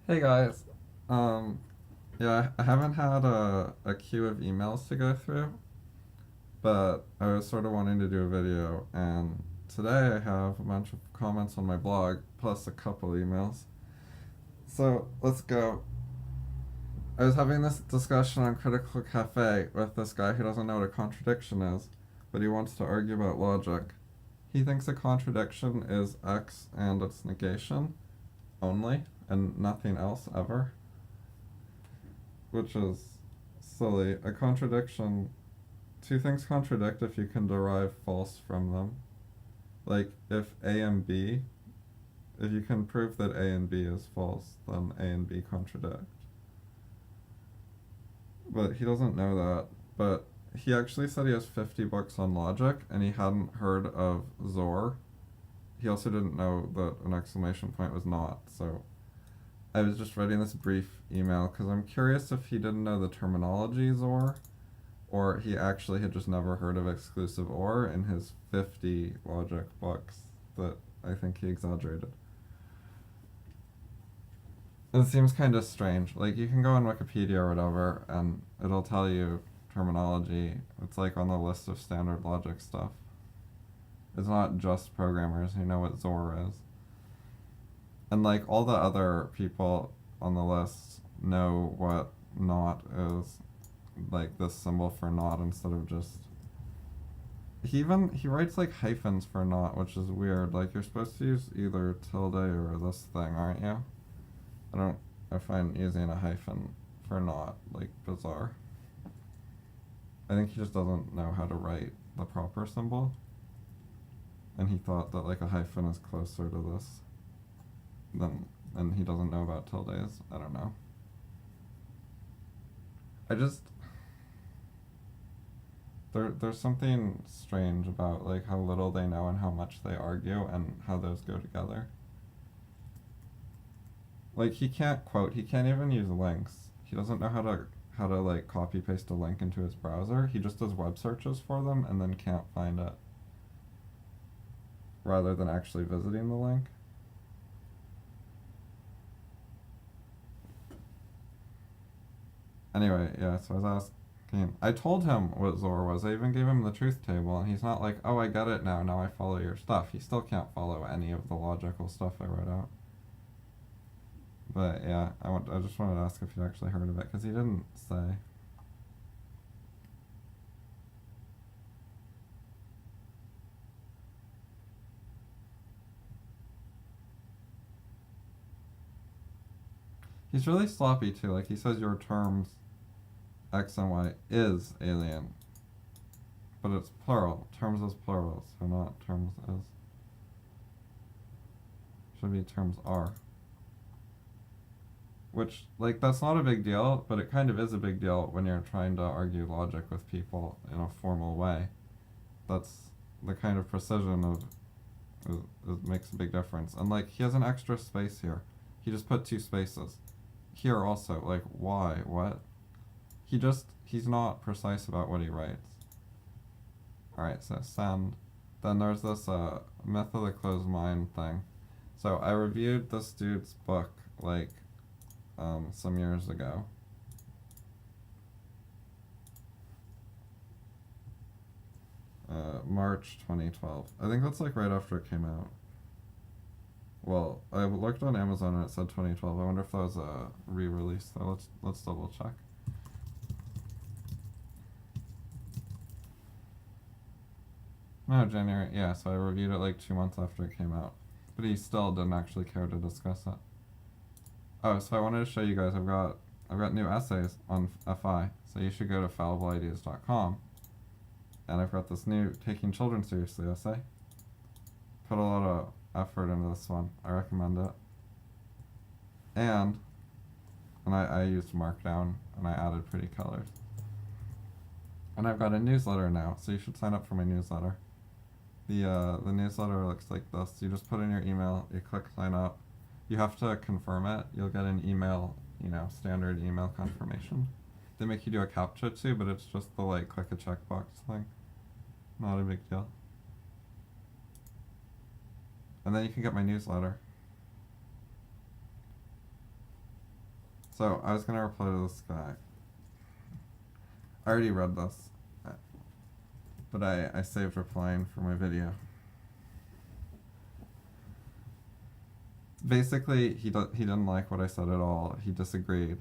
Hey guys. Um, yeah, I haven't had a queue of emails to go through, but I was sort of wanting to do a video, and today I have a bunch of comments on my blog, plus a couple emails. So let's go. I was having this discussion on Critical Cafe with this guy who doesn't know what a contradiction is, but he wants to argue about logic. He thinks a contradiction is X and its negation only, and nothing else ever, which is silly. A contradiction, two things contradict if you can derive false from them. Like if A and B, if you can prove that A and B is false, then A and B contradict. But he doesn't know that. But he actually said he has 50 books on logic and he hadn't heard of Zor. He also didn't know that an exclamation point was not. So I was just writing this brief email because I'm curious if he didn't know the terminology Zor, or he actually had just never heard of exclusive or in his 50 logic books that I think he exaggerated. It seems kind of strange. Like, you can go on Wikipedia or whatever, and it'll tell you terminology. It's like on the list of standard logic stuff. It's not just programmers who know what Zor is. And, like, all the other people on the list know what not is. Like, this symbol for not instead of just he writes like hyphens for not, which is weird. Like, you're supposed to use either tilde or this thing, aren't you? I don't. I find using a hyphen for not like bizarre. I think he just doesn't know how to write the proper symbol, and he thought that like a hyphen is closer to this than, and he doesn't know about tildes. I don't know. I just there's something strange about like how little they know and how much they argue and how those go together. Like, he can't quote, he can't even use links. He doesn't know how to like copy paste a link into his browser. He just does web searches for them and then can't find it rather than actually visiting the link. Anyway, yeah, so I was asking, I told him what Zor was. I even gave him the truth table, and he's not like, oh, I get it now. Now I follow your stuff. He still can't follow any of the logical stuff I wrote out. But yeah, I just wanted to ask if you actually heard of it because he didn't say. He's really sloppy too. Like, he says your terms X and Y is alien, but it's plural. Terms is plural, so not terms is. Should be terms are. Which, like, that's not a big deal, but it kind of is a big deal when you're trying to argue logic with people in a formal way. That's the kind of precision of it makes a big difference. And like, he has an extra space here. He just put two spaces. Here also, like, why? What? He's not precise about what he writes. Alright, so send. Then there's this myth of the closed mind thing. So I reviewed this dude's book like some years ago. March 2012. I think that's like right after it came out. Well, I looked on Amazon and it said 2012. I wonder if that was a re-release though. Let's double check. No, January. Yeah, so I reviewed it like 2 months after it came out, but he still didn't actually care to discuss it. Oh, so I wanted to show you guys. I've got new essays on FI, so you should go to fallibleideas.com. And I've got this new Taking Children Seriously essay. Put a lot of effort into this one. I recommend it. And I used Markdown and I added pretty colors. And I've got a newsletter now, so you should sign up for my newsletter. The newsletter looks like this. You just put in your email, you click sign up. You have to confirm it. You'll get an email, standard email confirmation. They make you do a CAPTCHA too, but it's just the like click a checkbox thing. Not a big deal. And then you can get my newsletter. So I was gonna reply to this guy. I already read this, but I saved replying for my video. Basically, he didn't like what I said at all. He disagreed,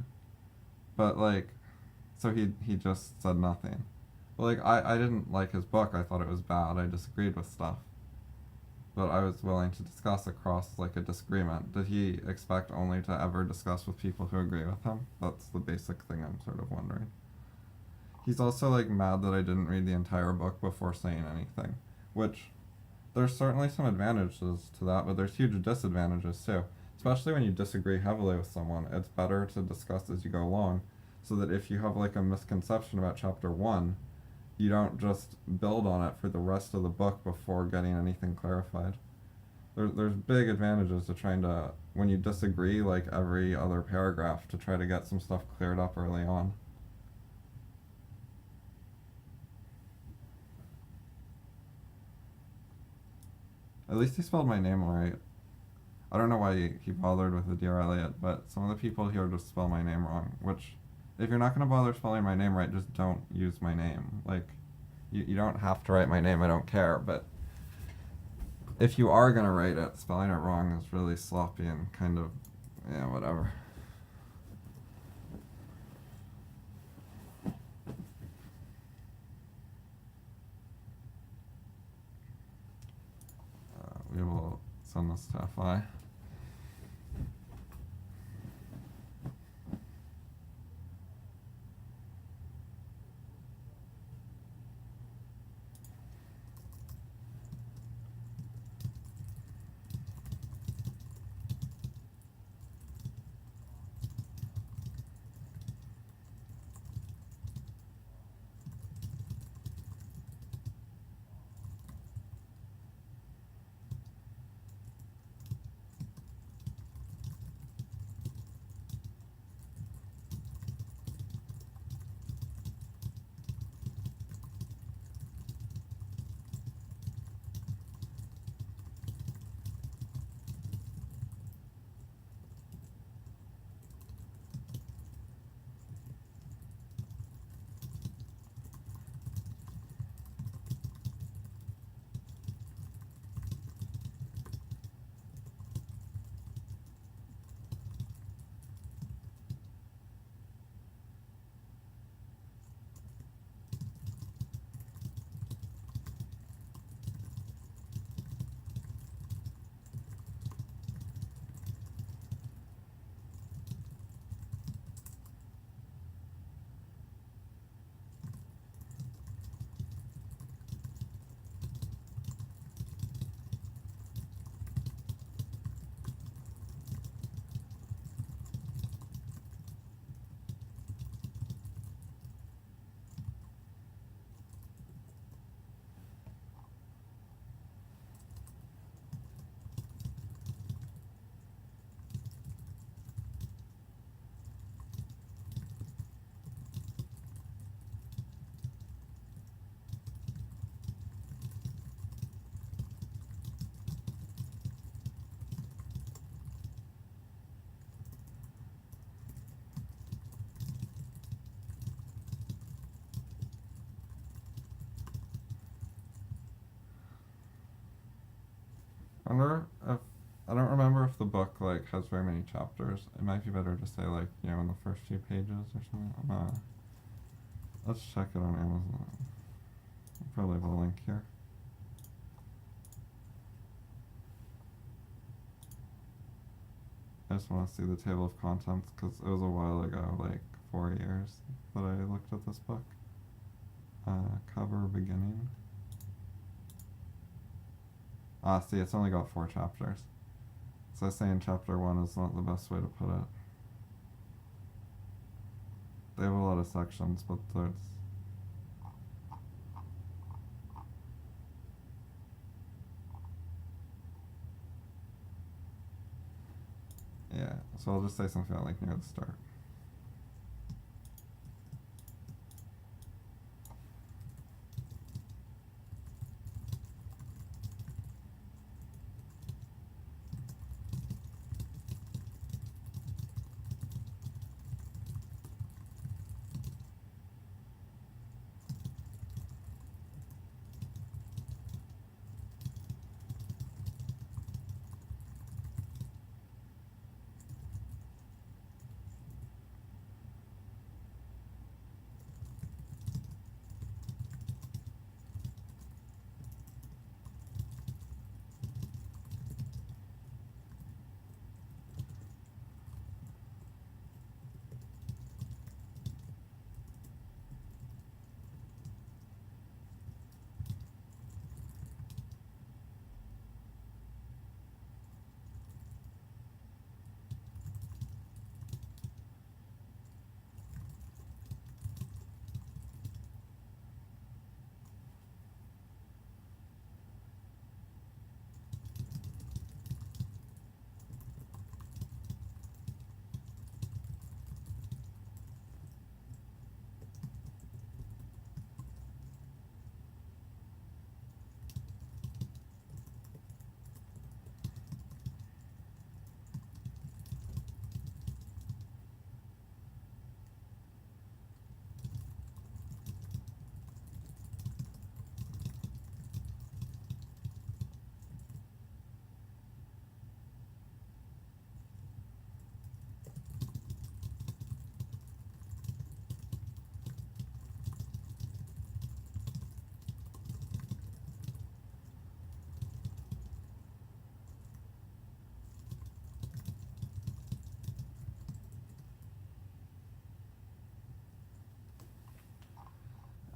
but like, so he just said nothing. But like, I didn't like his book. I thought it was bad. I disagreed with stuff, but I was willing to discuss across like a disagreement. Did he expect only to ever discuss with people who agree with him? That's the basic thing I'm sort of wondering. He's also like mad that I didn't read the entire book before saying anything, which there's certainly some advantages to that, but there's huge disadvantages too. Especially when you disagree heavily with someone, it's better to discuss as you go along, so that if you have like a misconception about chapter 1, you don't just build on it for the rest of the book before getting anything clarified. There's big advantages to trying to, when you disagree, like every other paragraph, to try to get some stuff cleared up early on. At least he spelled my name right. I don't know why he bothered with the Dear Elliot, but some of the people here just spell my name wrong, which, if you're not going to bother spelling my name right, just don't use my name. Like, you don't have to write my name, I don't care, but if you are going to write it, spelling it wrong is really sloppy and kind of, yeah, whatever. We will send this to FI. I wonder if, I don't remember if the book like has very many chapters. It might be better to say like, you know, in the first few pages or something. Let's check it on Amazon. I'll probably have a link here. I just want to see the table of contents because it was a while ago, like 4 years, that I looked at this book. Cover beginning. See, it's only got 4 chapters. So saying chapter 1 is not the best way to put it. They have a lot of sections, but there's... Yeah, so I'll just say something like near the start.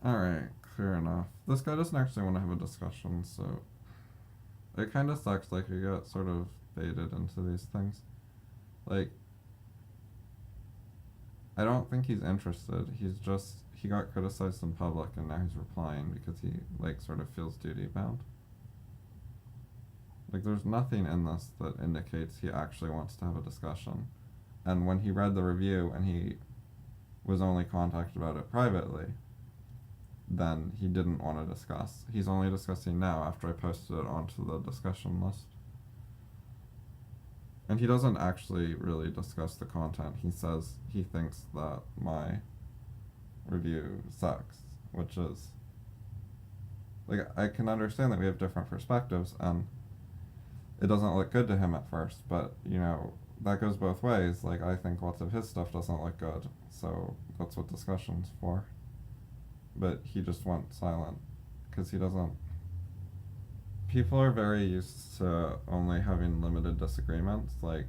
Alright, clear enough. This guy doesn't actually want to have a discussion, so it kind of sucks, like, you get sort of baited into these things. Like, I don't think he's interested. He got criticized in public and now he's replying because he, like, sort of feels duty bound. Like, there's nothing in this that indicates he actually wants to have a discussion. And when he read the review and he was only contacted about it privately, then he didn't want to discuss. He's only discussing now after I posted it onto the discussion list. And he doesn't actually really discuss the content. He says he thinks that my review sucks, which is, like, I can understand that we have different perspectives, and it doesn't look good to him at first, but, you know, that goes both ways. Like, I think lots of his stuff doesn't look good, so that's what discussion's for. But he just went silent, because he doesn't... People are very used to only having limited disagreements, like...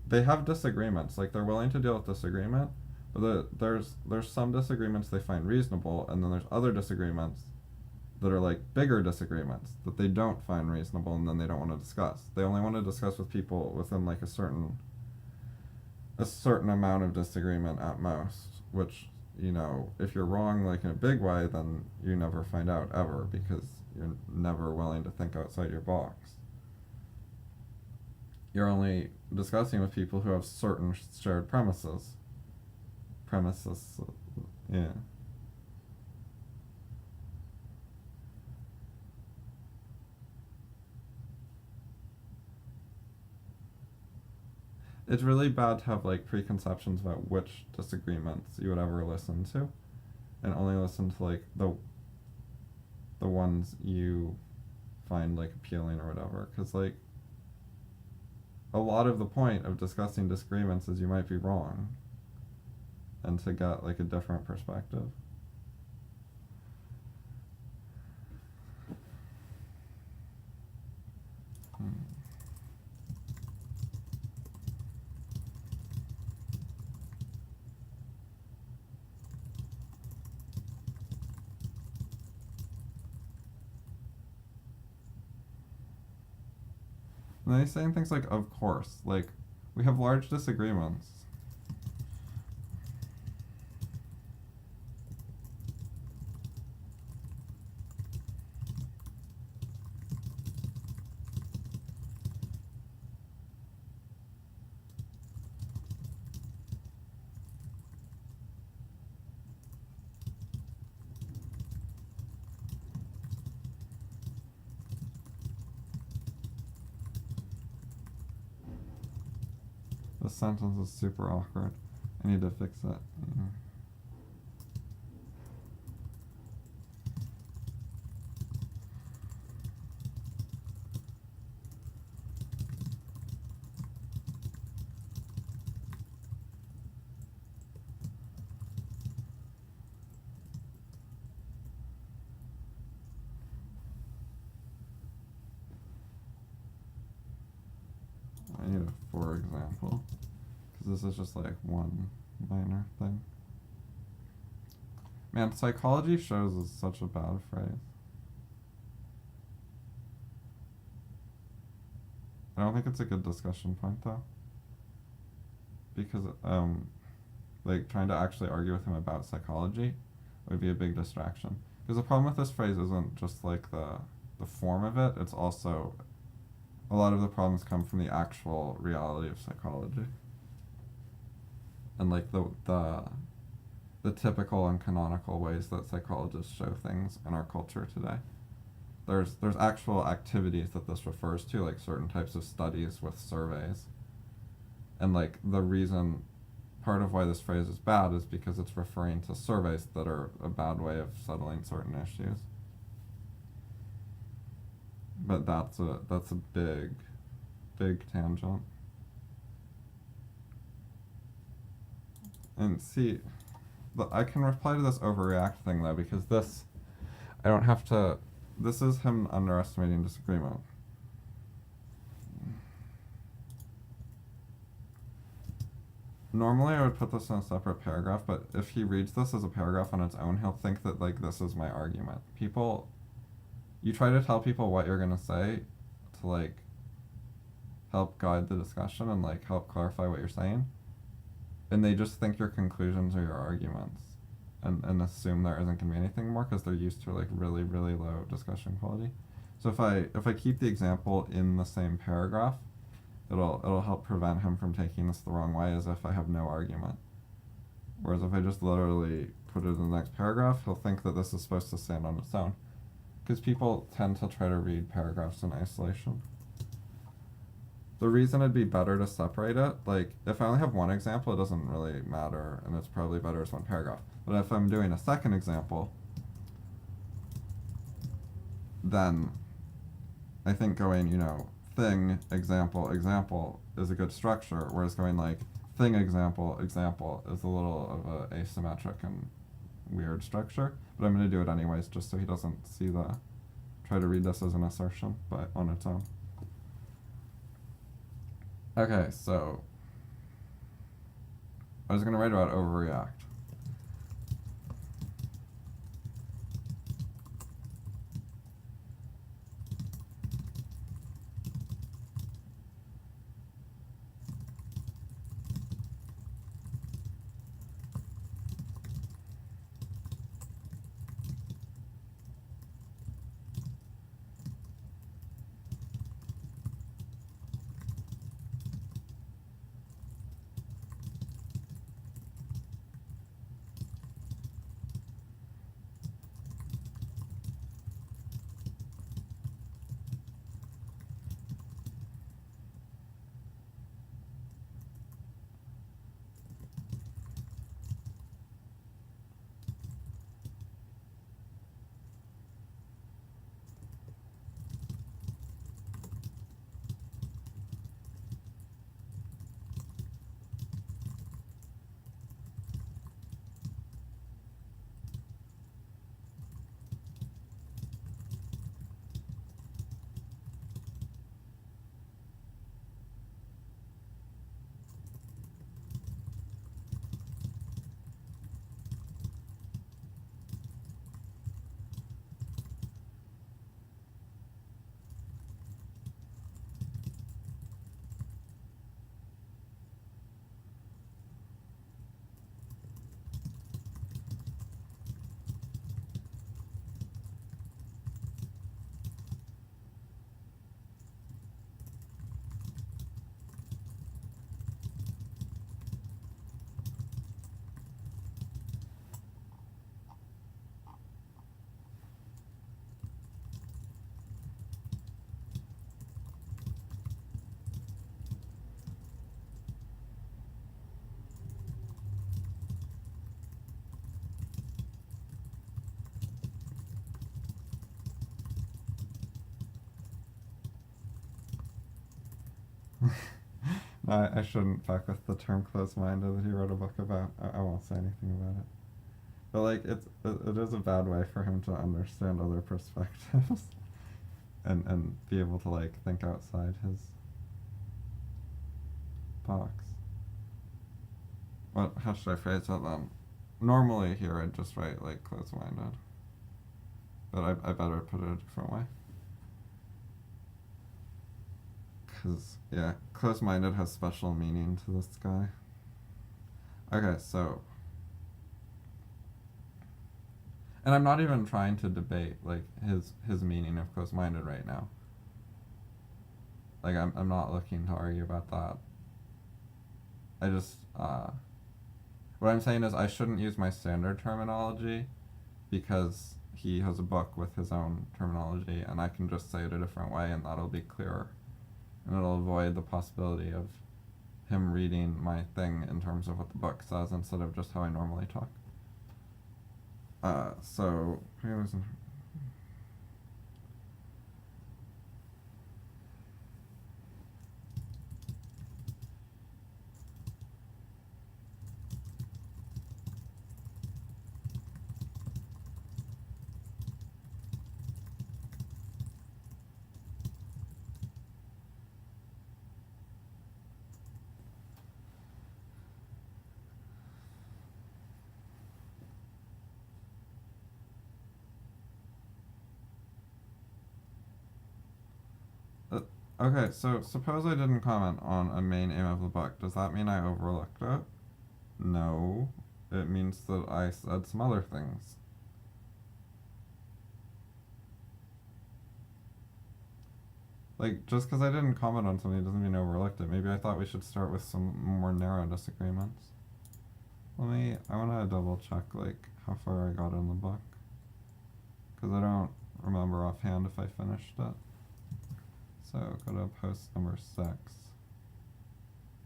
They have disagreements, like, they're willing to deal with disagreement, but there's some disagreements they find reasonable, and then there's other disagreements that are, like, bigger disagreements that they don't find reasonable and then they don't want to discuss. They only want to discuss with people within, like, a certain amount of disagreement at most, which, you know, if you're wrong, like, in a big way, then you never find out ever, because you're never willing to think outside your box. You're only discussing with people who have certain shared premises. Yeah. It's really bad to have, like, preconceptions about which disagreements you would ever listen to, and only listen to, like, the ones you find, like, appealing or whatever, because, like, a lot of the point of discussing disagreements is you might be wrong, and to get, like, a different perspective. And then he's saying things like, of course, like, we have large disagreements. This sentence is super awkward. I need to fix it. I need a for example, because this is just like one minor thing. Man, psychology shows is such a bad phrase. I don't think it's a good discussion point though, because like, trying to actually argue with him about psychology would be a big distraction. Because the problem with this phrase isn't just, like, the form of it, it's also, a lot of the problems come from the actual reality of psychology. And, like, the typical and canonical ways that psychologists show things in our culture today. There's actual activities that this refers to, like certain types of studies with surveys. And, like, the reason, part of why this phrase is bad is because it's referring to surveys that are a bad way of settling certain issues. But that's a big tangent. And see, I can reply to this overreact thing though, because this, I don't have to, this is him underestimating disagreement. normally I would put this in a separate paragraph, but if he reads this as a paragraph on its own, he'll think that, like, this is my argument. People, you try to tell people what you're gonna say to, like, help guide the discussion and, like, help clarify what you're saying, and they just think your conclusions are your arguments, and assume there isn't gonna be anything more because they're used to, like, really, really low discussion quality. So if I keep the example in the same paragraph, it'll help prevent him from taking this the wrong way, as if I have no argument. Whereas if I just literally put it in the next paragraph, he'll think that this is supposed to stand on its own. Because people tend to try to read paragraphs in isolation. The reason it'd be better to separate it, like, if I only have one example, it doesn't really matter, and it's probably better as one paragraph. But if I'm doing a second example, then I think going, thing, example, example is a good structure, whereas going, like, thing, example, example is a little of a asymmetric and weird structure. But I'm going to do it anyways, just so he doesn't try to read this as an assertion, but on its own. Okay, so I was going to write about overreact. No, I shouldn't fuck with the term closed-minded that he wrote a book about. I won't say anything about it. But, like, it is a bad way for him to understand other perspectives and be able to, like, think outside his box. How should I phrase that then? Normally here I'd just write, like, closed-minded. But I better put it a different way. Because, yeah, closed-minded has special meaning to this guy. Okay, so... And I'm not even trying to debate, like, his meaning of closed-minded right now. Like, I'm not looking to argue about that. I just, what I'm saying is I shouldn't use my standard terminology because he has a book with his own terminology, and I can just say it a different way, and that'll be clearer. And it'll avoid the possibility of him reading my thing in terms of what the book says instead of just how I normally talk. So, Okay, so suppose I didn't comment on a main aim of the book. Does that mean I overlooked it? No. It means that I said some other things. Like, just because I didn't comment on something doesn't mean I overlooked it. Maybe I thought we should start with some more narrow disagreements. I want to double check, like, how far I got in the book. Because I don't remember offhand if I finished it. So, go to post number 6.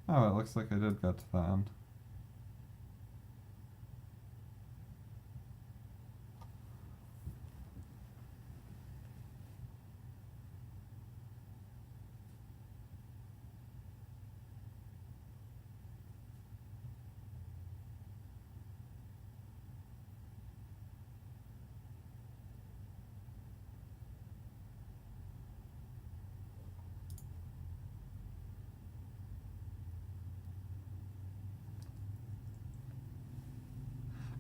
Oh, it looks like I did get to the end.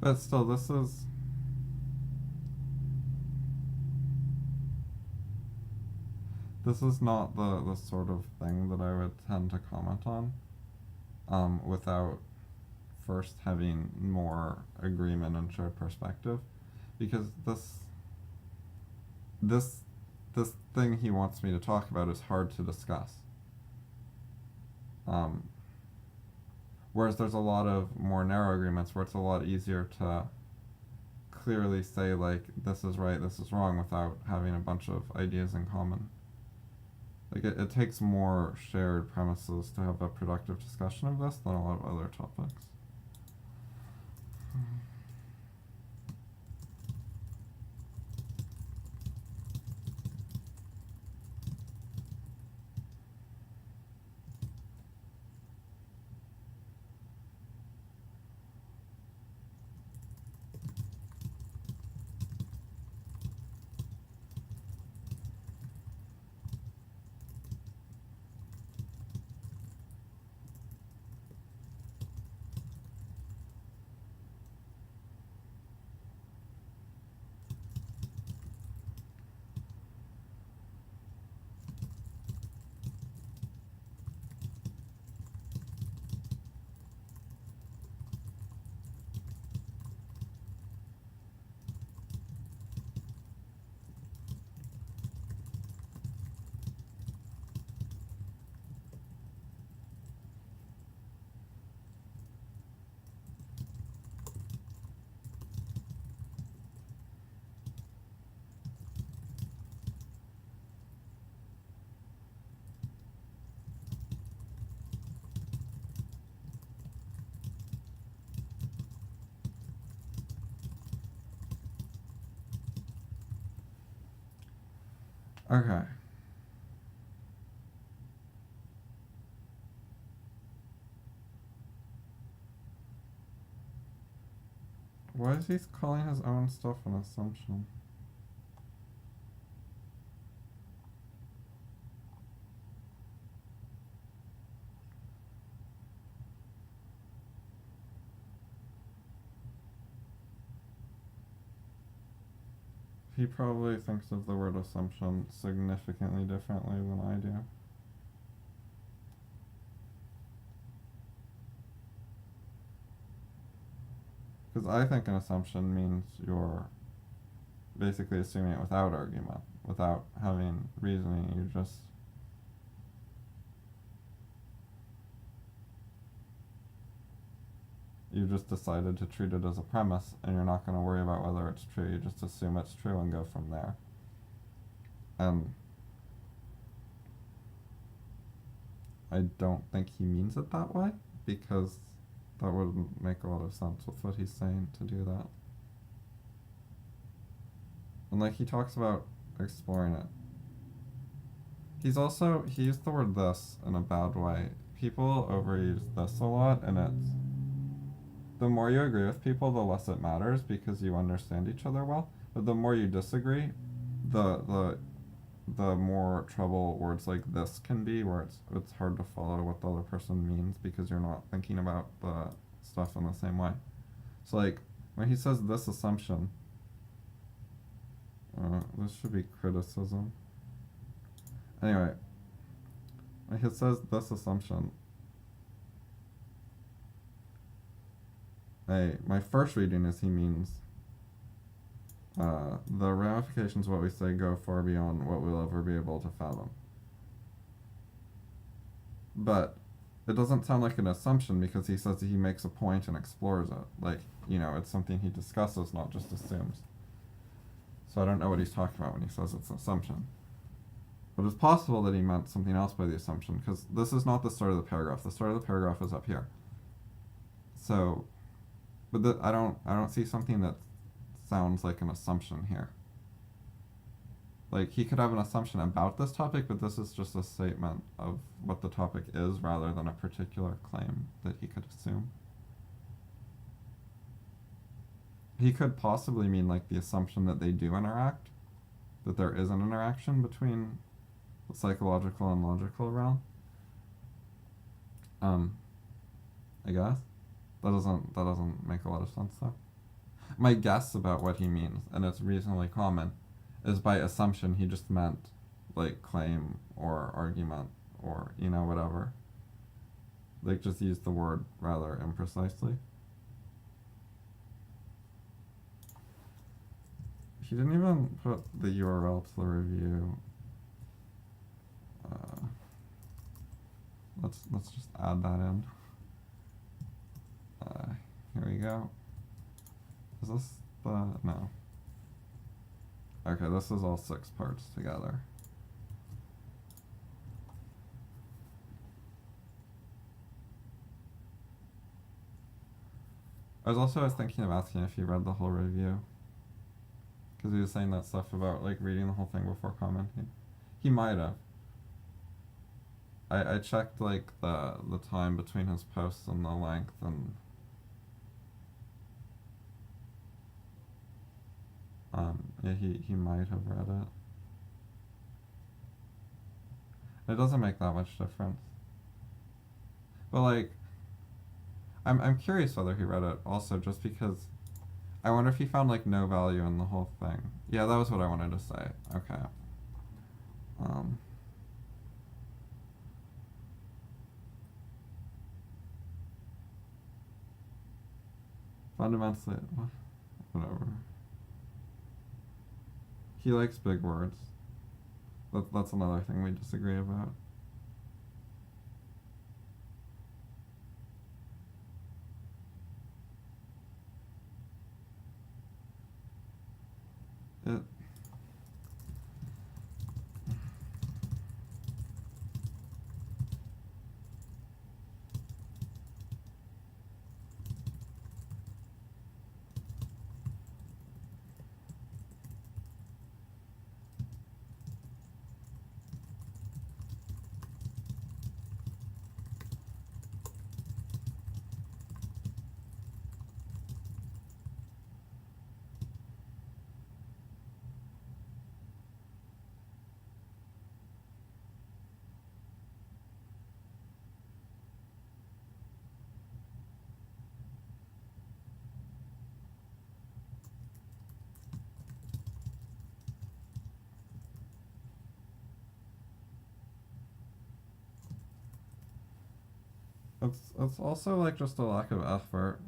But still, this is not the sort of thing that I would tend to comment on, without first having more agreement and shared perspective, because this this thing he wants me to talk about is hard to discuss. Um, Whereas there's a lot of more narrow agreements where it's a lot easier to clearly say, like, this is right, this is wrong, without having a bunch of ideas in common. Like, it takes more shared premises to have a productive discussion of this than a lot of other topics. Okay. Why is he calling his own stuff an assumption? He probably thinks of the word assumption significantly differently than I do. Because I think an assumption means you're basically assuming it without argument, without having reasoning. You just decided to treat it as a premise, and you're not going to worry about whether it's true. You just assume it's true and go from there. And I don't think he means it that way, because that wouldn't make a lot of sense with what he's saying to do that. And, like, he talks about exploring it. He used the word this in a bad way. People overuse this a lot, and it's, the more you agree with people, the less it matters because you understand each other well. But the more you disagree, the more trouble words like this can be, where it's hard to follow what the other person means because you're not thinking about the stuff in the same way. So, like, when he says this assumption, this should be criticism. Anyway, He says this assumption. My first reading is he means the ramifications of what we say go far beyond what we'll ever be able to fathom. But it doesn't sound like an assumption because he says that he makes a point and explores it. Like, it's something he discusses, not just assumes. So I don't know what he's talking about when he says it's an assumption. But it's possible that he meant something else by the assumption, because this is not the start of the paragraph. The start of the paragraph is up here. So, but I don't see something that sounds like an assumption here. Like, he could have an assumption about this topic, but this is just a statement of what the topic is rather than a particular claim that he could assume. He could possibly mean, like, the assumption that they do interact, that there is an interaction between the psychological and logical realm. I guess. That doesn't make a lot of sense, though. My guess about what he means, and it's reasonably common, is by assumption he just meant, like, claim or argument or, whatever. Like, just use the word rather imprecisely. He didn't even put the URL to the review. Let's just add that in. Here we go. Is this the... no. Okay, this is all 6 parts together. I was thinking of asking if he read the whole review. Because he was saying that stuff about, like, reading the whole thing before commenting. He might have. I checked, like, the time between his posts and the length, and yeah, he might have read it. It doesn't make that much difference. But, like, I'm curious whether he read it also, just because I wonder if he found, like, no value in the whole thing. Yeah, that was what I wanted to say. Okay. Fundamentally, whatever. He likes big words. That's another thing we disagree about. It... It's also, like, just a lack of effort.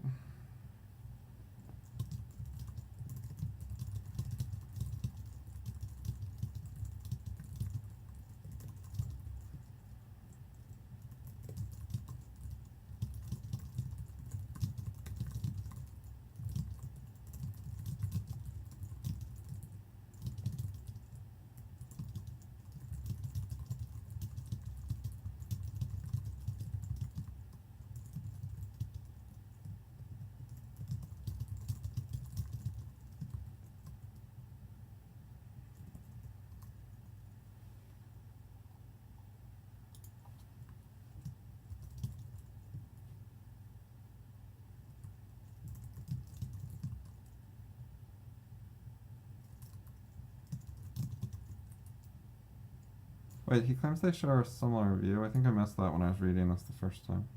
Wait, he claims they share a similar view. I think I missed that when I was reading this the first time.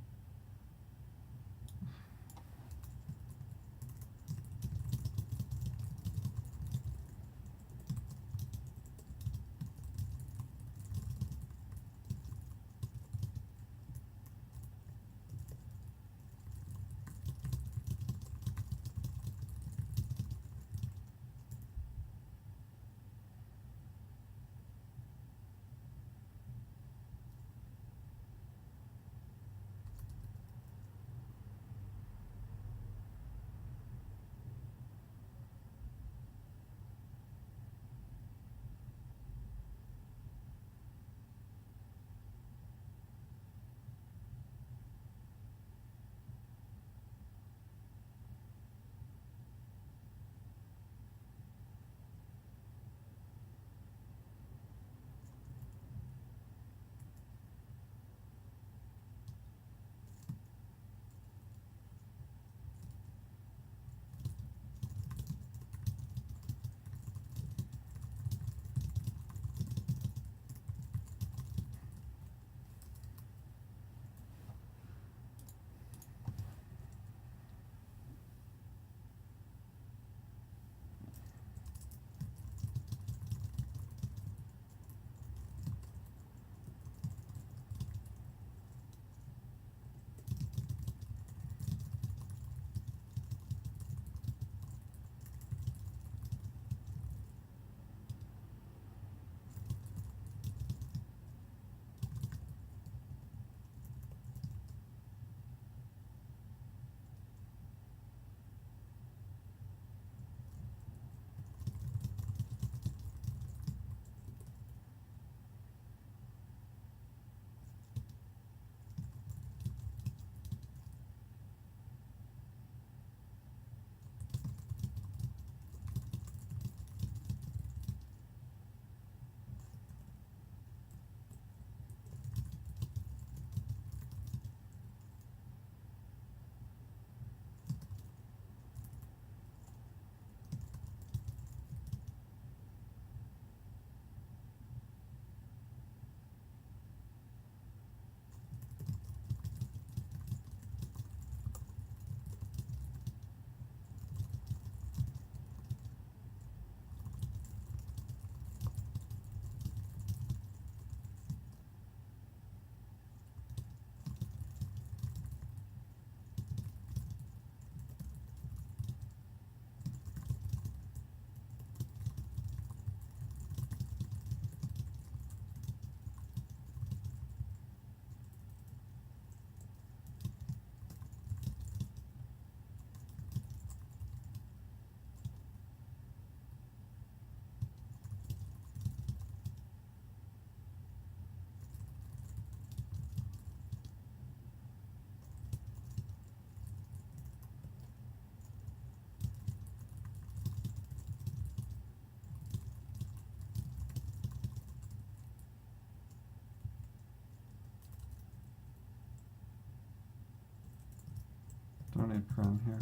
don't need paren here.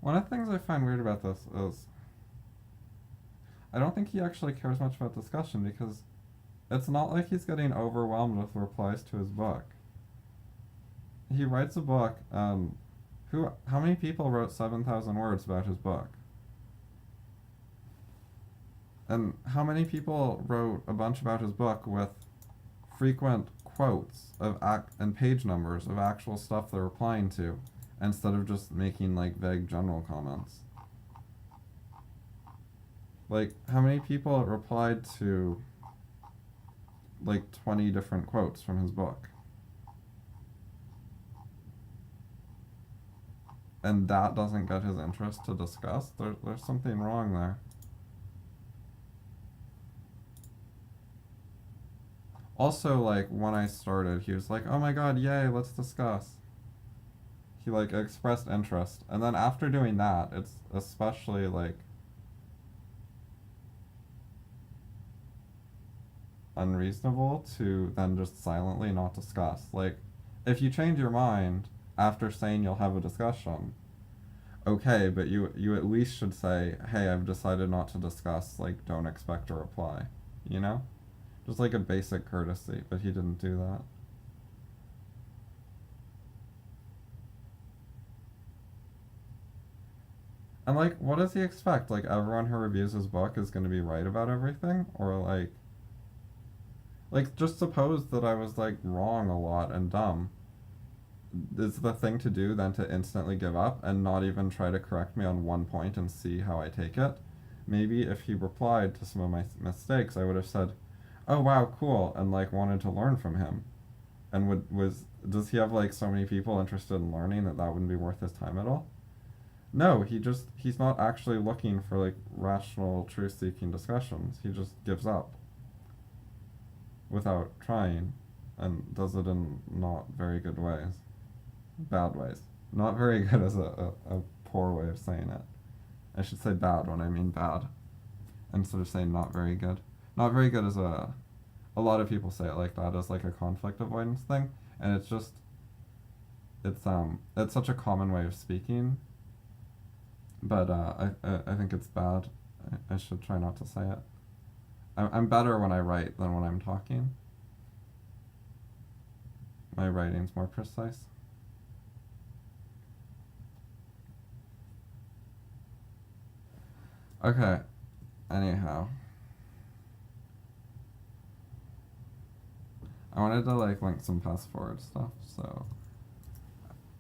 One of the things I find weird about this is I don't think he actually cares much about discussion, because it's not like he's getting overwhelmed with replies to his book. He writes a book, how many people wrote 7,000 words about his book? And how many people wrote a bunch about his book with frequent quotes and page numbers of actual stuff they're replying to, instead of just making like vague general comments? Like, how many people replied to like 20 different quotes from his book? And that doesn't get his interest to discuss? There's something wrong there. Also, like, when I started, he was like, oh my god, yay, let's discuss. He, like, expressed interest. And then after doing that, it's especially, like, unreasonable to then just silently not discuss. Like, if you change your mind after saying you'll have a discussion, okay, but you at least should say, hey, I've decided not to discuss, like, don't expect a reply, you know? Just like a basic courtesy, but he didn't do that. And like, what does he expect? Like, everyone who reviews his book is going to be right about everything? Or like, just suppose that I was, like, wrong a lot and dumb. Is the thing to do then to instantly give up and not even try to correct me on one point and see how I take it? Maybe if he replied to some of my mistakes, I would have said, oh wow, cool, and like wanted to learn from him. And does he have like so many people interested in learning that wouldn't be worth his time at all? No, he's not actually looking for like rational, truth-seeking discussions. He just gives up without trying, and does it in not very good ways. Bad ways. Not very good is a poor way of saying it. I should say bad when I mean bad, instead of saying not very good. Not very good is a lot of people say it like that as like a conflict avoidance thing, and it's such a common way of speaking, but I think it's bad. I should try not to say it. I'm better when I write than when I'm talking. My writing's more precise. Okay, anyhow. I wanted to like link some fast forward stuff, so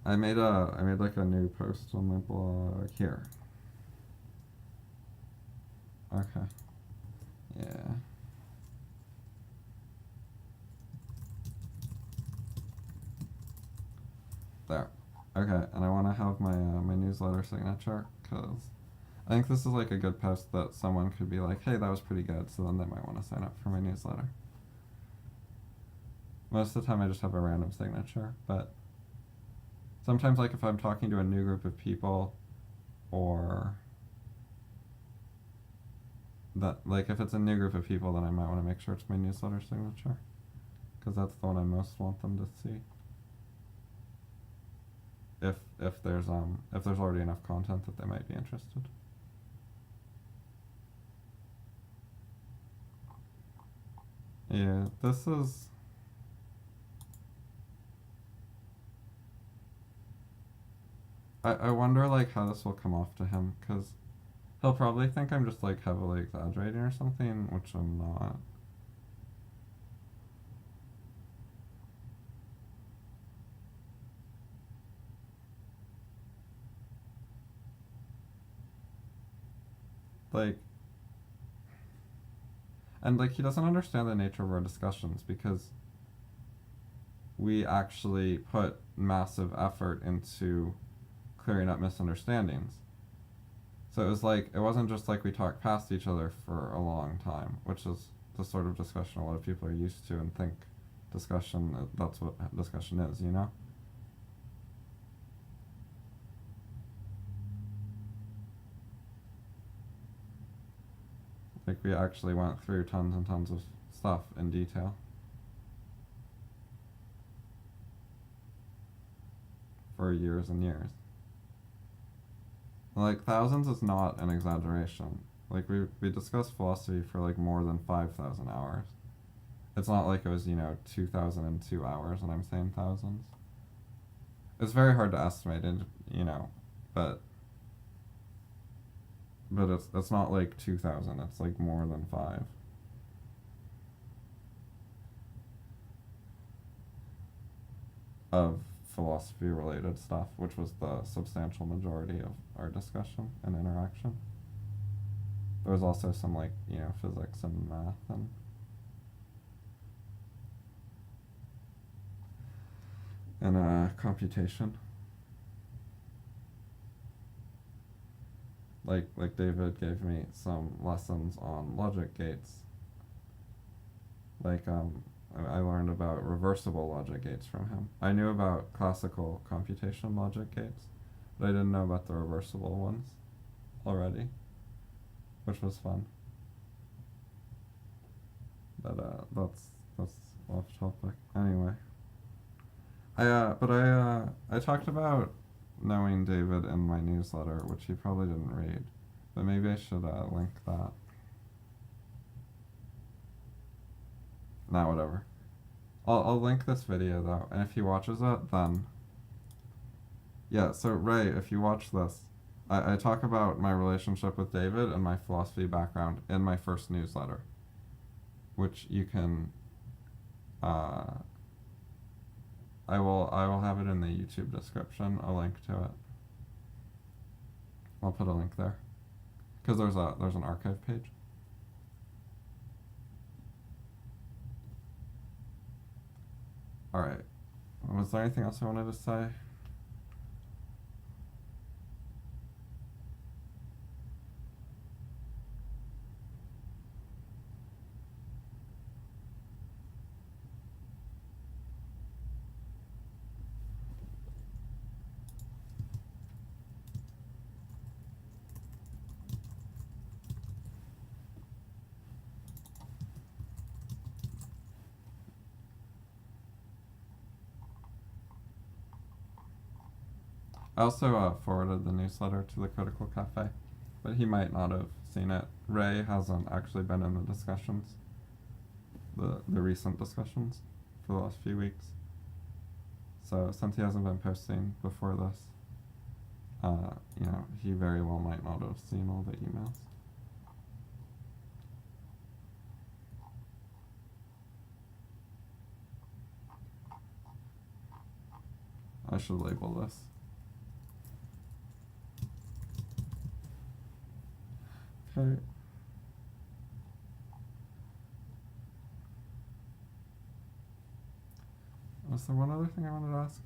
I made like a new post on my blog here. Okay. Yeah. There. Okay, and I want to have my my newsletter signature, because I think this is like a good post that someone could be like, hey, that was pretty good, so then they might want to sign up for my newsletter. Most of the time I just have a random signature, but sometimes, like, if I'm talking to a new group of people, or that, like, if it's a new group of people, then I might want to make sure it's my newsletter signature, because that's the one I most want them to see. If there's already enough content that they might be interested. Yeah, this is... I wonder, like, how this will come off to him, because he'll probably think I'm just, like, heavily exaggerating or something, which I'm not. Like, and, like, he doesn't understand the nature of our discussions, because we actually put massive effort into clearing up misunderstandings. So it was like, it wasn't just like we talked past each other for a long time, which is the sort of discussion a lot of people are used to and think discussion, that's what discussion is, you know? Like, we actually went through tons and tons of stuff in detail. For years and years. Like, thousands is not an exaggeration. Like, we discussed philosophy for, like, more than 5,000 hours. It's not like it was, 2,002 hours and I'm saying thousands. It's very hard to estimate, but it's not like 2,000, it's like more than 5. Of philosophy-related stuff, which was the substantial majority of our discussion and interaction. There was also some, physics and math and computation. Like David gave me some lessons on logic gates. I learned about reversible logic gates from him. I knew about classical computation logic gates, but I didn't know about the reversible ones already, which was fun. But that's off topic. Anyway, I talked about knowing David in my newsletter, which he probably didn't read, but maybe I should link that. Nah, whatever. I'll link this video though, and if he watches it, then yeah. So Ray, if you watch this, I talk about my relationship with David and my philosophy background in my first newsletter, which you can. I will have it in the YouTube description. A link to it. I'll put a link there, because there's an archive page. Alright. Was there anything else I wanted to say? I also forwarded the newsletter to the Critical Cafe, but he might not have seen it. Ray hasn't actually been in the discussions, the recent discussions, for the last few weeks. So since he hasn't been posting before this, he very well might not have seen all the emails. I should label this. Okay. Was there one other thing I wanted to ask?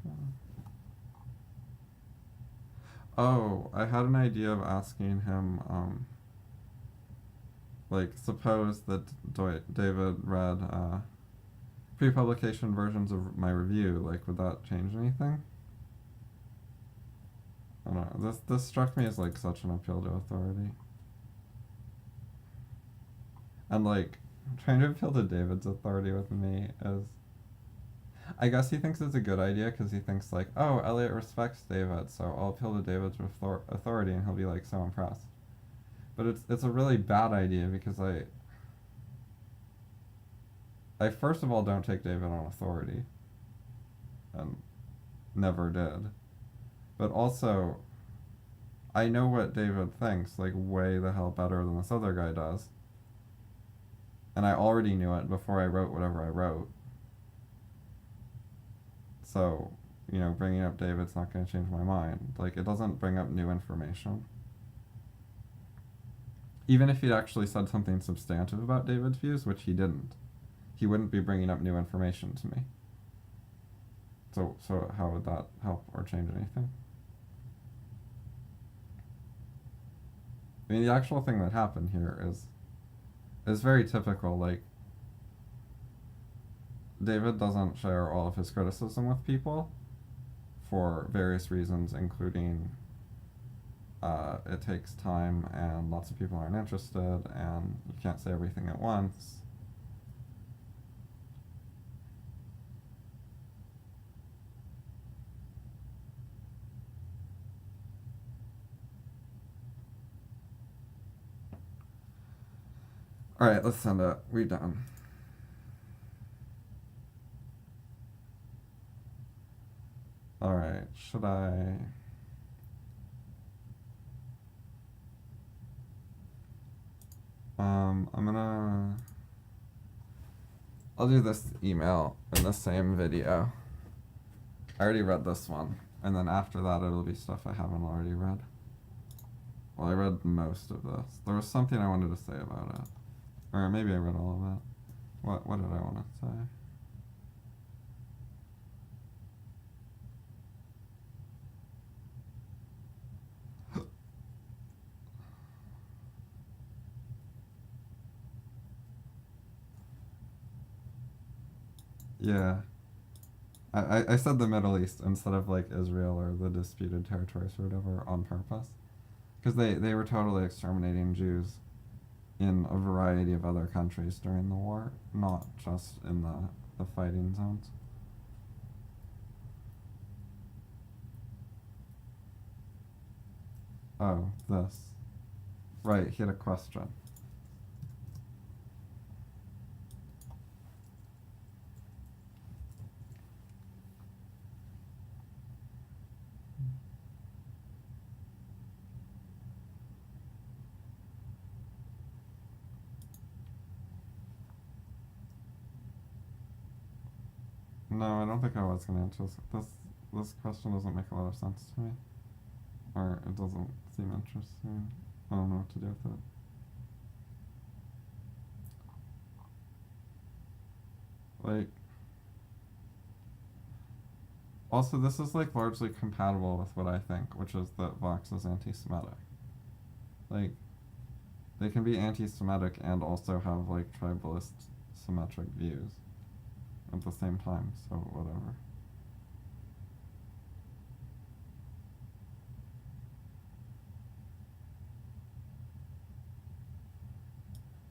Oh, I had an idea of asking him, suppose that David read pre-publication versions of my review, would that change anything? I don't know, this struck me as, such an appeal to authority. And, trying to appeal to David's authority with me is... I guess he thinks it's a good idea because he thinks, oh, Elliot respects David, so I'll appeal to David's authority and he'll be, so impressed. But it's a really bad idea because I first of all don't take David on authority. And never did. But also, I know what David thinks, way the hell better than this other guy does. And I already knew it before I wrote whatever I wrote. So, bringing up David's not going to change my mind. It doesn't bring up new information. Even if he'd actually said something substantive about David's views, which he didn't, he wouldn't be bringing up new information to me. So how would that help or change anything? I mean, the actual thing that happened here is very typical. David doesn't share all of his criticism with people for various reasons, including it takes time and lots of people aren't interested and you can't say everything at once. Alright, let's send it. We're done. Alright, should I... I'll do this email in the same video. I already read this one, and then after that it'll be stuff I haven't already read. Well, I read most of this. There was something I wanted to say about it. Or maybe I read all of it. What did I want to say? Yeah. I said the Middle East instead of like Israel or the disputed territories or whatever on purpose. Because they were totally exterminating Jews in a variety of other countries during the war, not just in the fighting zones. Oh, this. Right, he had a question. No, I don't think I was going to answer this. This question doesn't make a lot of sense to me. Or it doesn't seem interesting. I don't know what to do with it. Like, also this is like largely compatible with what I think, which is that Vox is anti-Semitic. Like, they can be anti-Semitic and also have like tribalist symmetric views at the same time, so whatever.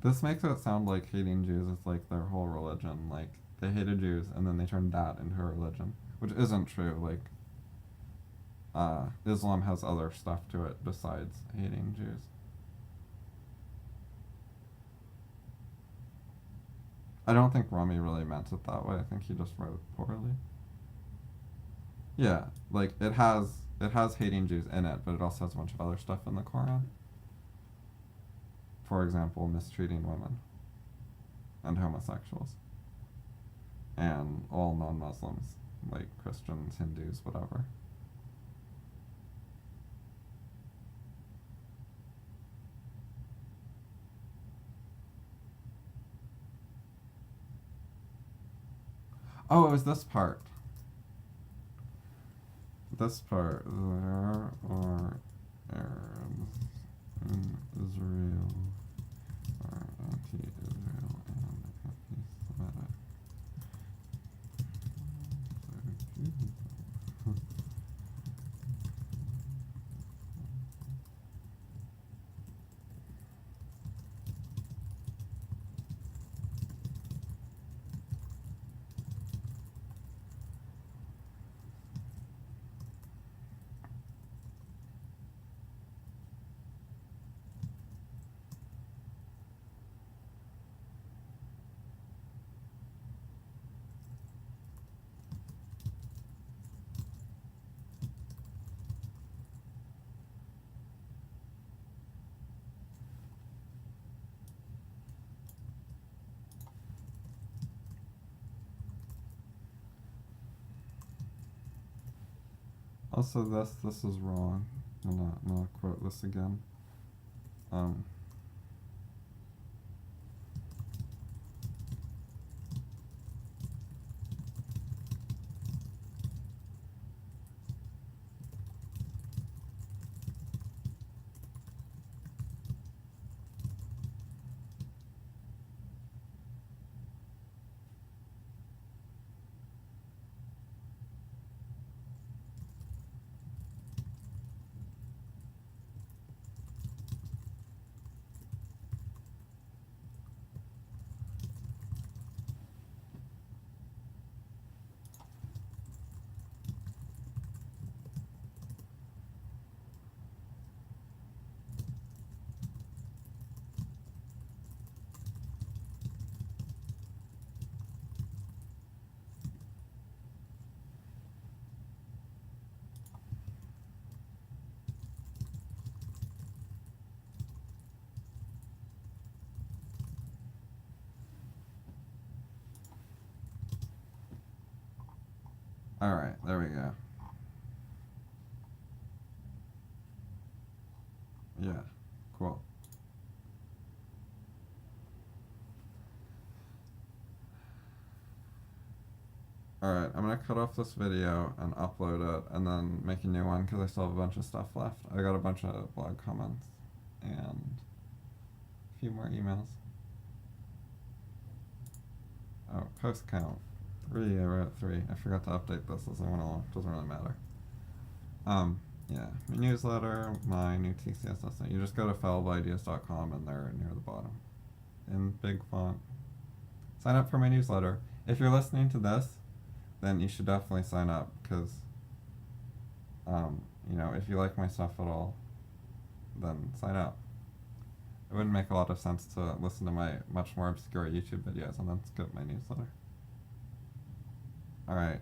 This makes it sound like hating Jews is like their whole religion. Like, they hated Jews and then they turned that into a religion, which isn't true. Like, Islam has other stuff to it besides hating Jews. I don't think Rami really meant it that way. I think he just wrote poorly. Yeah, like it has hating Jews in it, but it also has a bunch of other stuff in the Quran. For example, mistreating women and homosexuals and all non-Muslims, like Christians, Hindus, whatever. Oh, it was this part. This part. There are Arabs in Israel are anti-Israel and anti-Semitic. Also, this is wrong. I'm not quote this again. Alright, there we go. Yeah, cool. Alright, I'm gonna cut off this video and upload it and then make a new one because I still have a bunch of stuff left. I got a bunch of blog comments and a few more emails. Oh, post count. 3, I wrote 3. I forgot to update this as I went along. Doesn't really matter. Yeah, my newsletter, my new TCS lesson. You just go to fallibleideas.com and they're near the bottom in big font. Sign up for my newsletter. If you're listening to this, then you should definitely sign up because, you know, if you like my stuff at all, then sign up. It wouldn't make a lot of sense to listen to my much more obscure YouTube videos and then skip my newsletter. Alright.